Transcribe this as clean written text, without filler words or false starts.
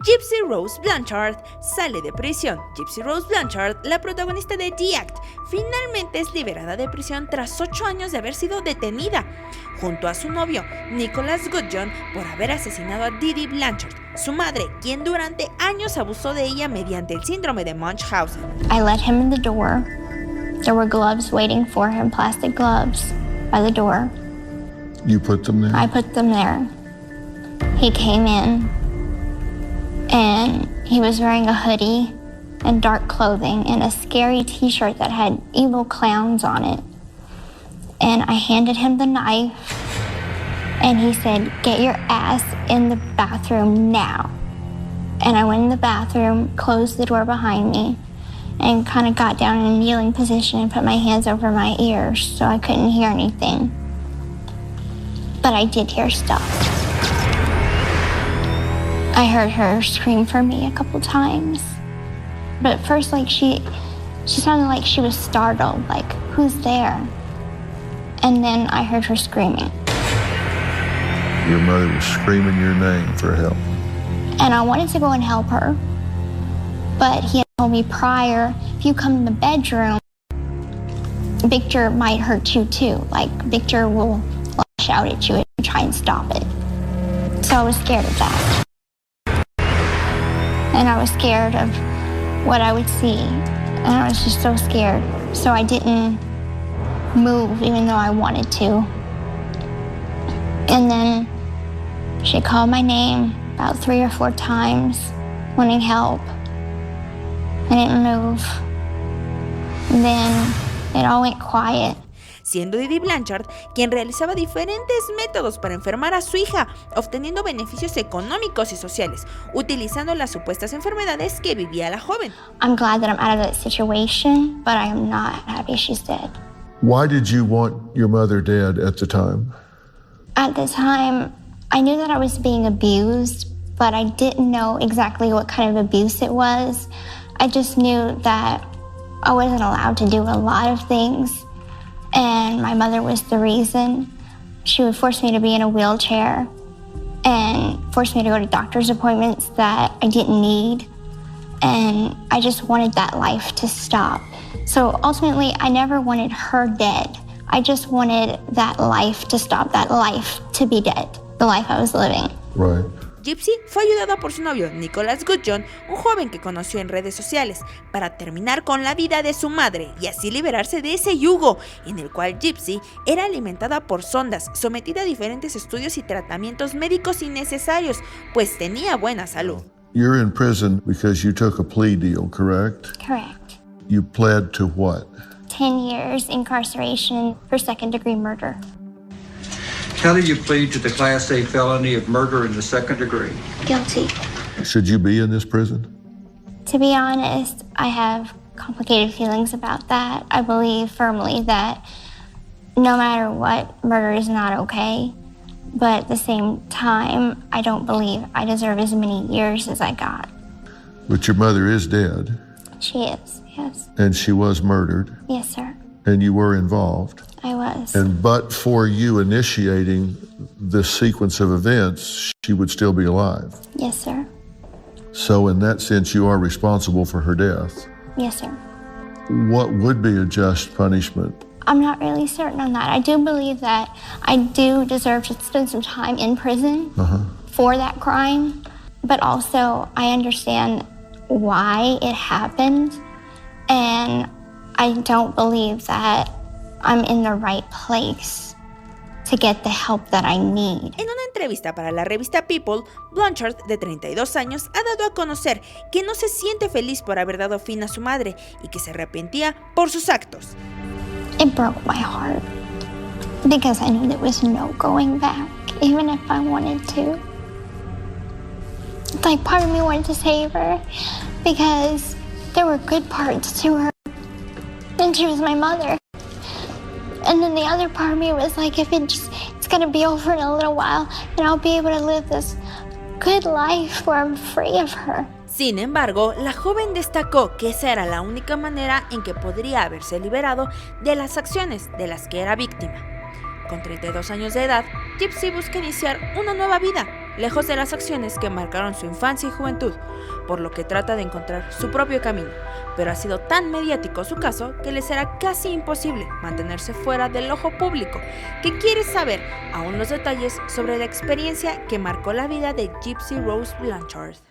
Gypsy Rose Blanchard sale de prisión. Gypsy Rose Blanchard, la protagonista de The Act, finalmente es liberada de prisión tras 8 años de haber sido detenida, junto a su novio, Nicholas Gudjon, por haber asesinado a Dee Dee Blanchard, su madre, quien durante años abusó de ella mediante el síndrome de Munchausen. I let him in the door. There were gloves waiting for him, plastic gloves, by the door. You put them there? I put them there. He came in, and he was wearing a hoodie and dark clothing and a scary t-shirt that had evil clowns on it. And I handed him the knife, and he said, "Get your ass in the bathroom now." And I went in the bathroom, closed the door behind me, and kind of got down in a kneeling position and put my hands over my ears so I couldn't hear anything. But I did hear stuff. I heard her scream for me a couple times. But at first, she sounded like she was startled, like, who's there? And then I heard her screaming. Your mother was screaming your name for help. And I wanted to go and help her. But he had told me prior, if you come in the bedroom, Victor might hurt you too. Like, Victor will lash out at you and try and stop it. So I was scared of that. And I was scared of what I would see. And I was just so scared. So I didn't move even though I wanted to. And then she called my name about 3 or 4 times, wanting help. I didn't move. And then it all went quiet. Siendo Dee Dee Blanchard quien realizaba diferentes métodos para enfermar a su hija, obteniendo beneficios económicos y sociales, utilizando las supuestas enfermedades que vivía la joven. I'm glad that I'm out of that situation, but I am not happy she's dead. Why did you want your mother dead at the time? At the time, I knew that I was being abused, but I didn't know exactly what kind of abuse it was. I just knew that I wasn't allowed to do a lot of things. And my mother was the reason. She would force me to be in a wheelchair and force me to go to doctor's appointments that I didn't need. And I just wanted that life to stop. So ultimately, I never wanted her dead. I just wanted that life to stop, that life to be dead, the life I was living. Right. Gypsy fue ayudada por su novio, Nicholas Gudjon, un joven que conoció en redes sociales, para terminar con la vida de su madre y así liberarse de ese yugo en el cual Gypsy era alimentada por sondas, sometida a diferentes estudios y tratamientos médicos innecesarios, pues tenía buena salud. You're in prison because you took a plea deal, correct? Correct. You pled to what? 10 years incarceration for second-degree murder. How do you plead to the Class A felony of murder in the second degree? Guilty. Should you be in this prison? To be honest, I have complicated feelings about that. I believe firmly that no matter what, murder is not okay. But at the same time, I don't believe I deserve as many years as I got. But your mother is dead. She is, yes. And she was murdered. Yes, sir. And you were involved. I was. And but for you initiating this sequence of events, she would still be alive. Yes, sir. So in that sense, you are responsible for her death. Yes, sir. What would be a just punishment? I'm not really certain on that. I do believe that I do deserve to spend some time in prison for that crime. But also, I understand why it happened. And I don't believe that I'm in the right place to get the help that I need. En una entrevista para la revista People, Blanchard, de 32 años, ha dado a conocer que no se siente feliz por haber dado fin a su madre y que se arrepentía por sus actos. It broke my heart because I knew there was no going back, even if I wanted to. Like, part of me wanted to save her because there were good parts to her, and she was my mother. And then the other part of me was like, if it's gonna be over in a little while, and I'll be able to live this good life where I'm free of her. Sin embargo, la joven destacó que esa era la única manera en que podría haberse liberado de las acciones de las que era víctima. Con 32 años de edad, Gypsy busca iniciar una nueva vida lejos de las acciones que marcaron su infancia y juventud, por lo que trata de encontrar su propio camino, pero ha sido tan mediático su caso que le será casi imposible mantenerse fuera del ojo público, que quiere saber aún los detalles sobre la experiencia que marcó la vida de Gypsy Rose Blanchard.